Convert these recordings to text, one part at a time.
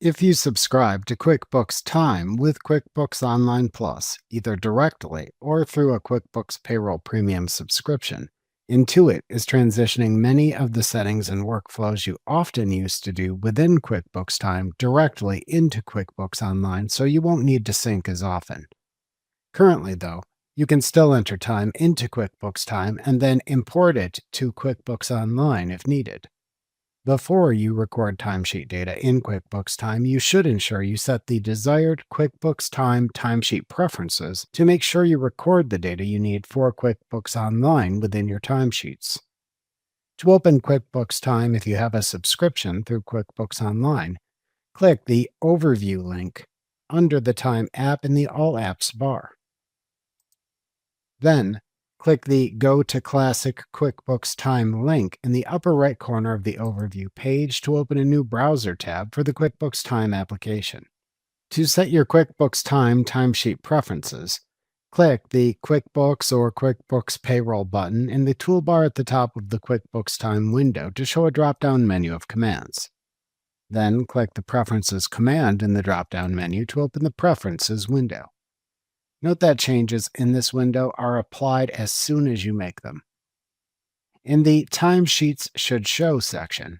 If you subscribe to QuickBooks Time with QuickBooks Online Plus, either directly or through a QuickBooks Payroll Premium subscription, Intuit is transitioning many of the settings and workflows you often used to do within QuickBooks Time directly into QuickBooks Online, so you won't need to sync as often. Currently, though, you can still enter time into QuickBooks Time and then import it to QuickBooks Online if needed. Before you record timesheet data in QuickBooks Time, you should ensure you set the desired QuickBooks Time timesheet preferences to make sure you record the data you need for QuickBooks Online within your timesheets. To open QuickBooks Time if you have a subscription through QuickBooks Online, click the Overview link under the Time app in the All Apps bar. Then, click the Go to Classic QuickBooks Time link in the upper right corner of the Overview page to open a new browser tab for the QuickBooks Time application. To set your QuickBooks Time timesheet preferences, click the QuickBooks or QuickBooks Payroll button in the toolbar at the top of the QuickBooks Time window to show a drop-down menu of commands. Then click the Preferences command in the drop-down menu to open the Preferences window. Note that changes in this window are applied as soon as you make them. In the Timesheets Should Show section,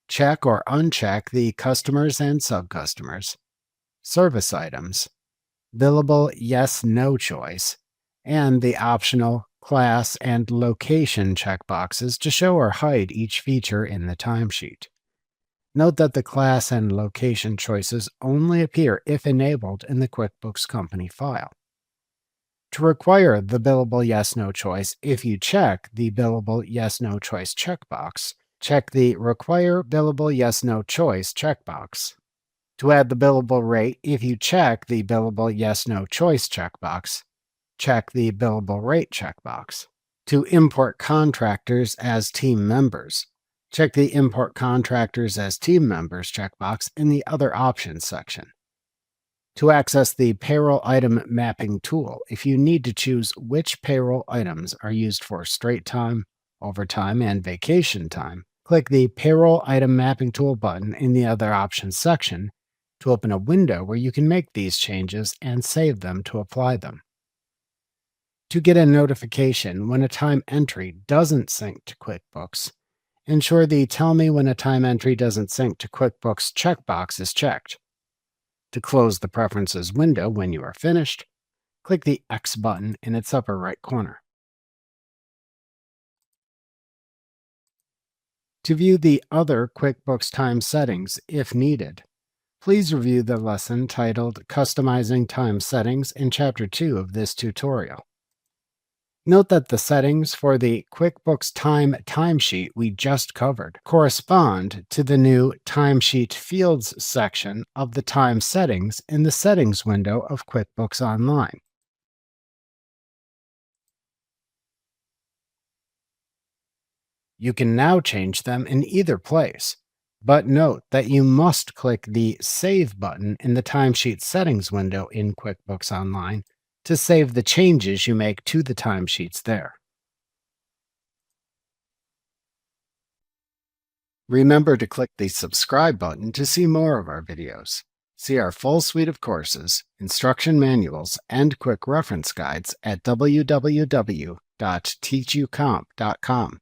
check or uncheck the Customers and Subcustomers, Service Items, Billable Yes/No choice, and the optional Class and Location checkboxes to show or hide each feature in the timesheet. Note that the class and location choices only appear if enabled in the QuickBooks Company file. To require the Billable Yes/No choice, if you check the Billable Yes/No choice checkbox, check the Require Billable Yes/No choice checkbox. To add the billable rate, if you check the Billable Yes/No choice checkbox, check the Billable Rate checkbox. To import contractors as team members, check the Import Contractors as Team Members checkbox in the Other Options section. To access the Payroll Item Mapping tool, if you need to choose which payroll items are used for straight time, overtime, and vacation time, click the Payroll Item Mapping tool button in the Other Options section to open a window where you can make these changes and save them to apply them. To get a notification when a time entry doesn't sync to QuickBooks, ensure the Tell Me When a Time Entry Doesn't Sync to QuickBooks checkbox is checked. To close the Preferences window when you are finished, click the X button in its upper right corner. To view the other QuickBooks Time settings, if needed, please review the lesson titled Customizing Time Settings in Chapter 2 of this tutorial. Note that the settings for the QuickBooks Time timesheet we just covered correspond to the new Timesheet Fields section of the Time settings in the Settings window of QuickBooks Online. You can now change them in either place, but note that you must click the Save button in the Timesheet Settings window in QuickBooks Online to save the changes you make to the timesheets there. Remember to click the subscribe button to see more of our videos. See our full suite of courses, instruction manuals, and quick reference guides at www.teachucomp.com.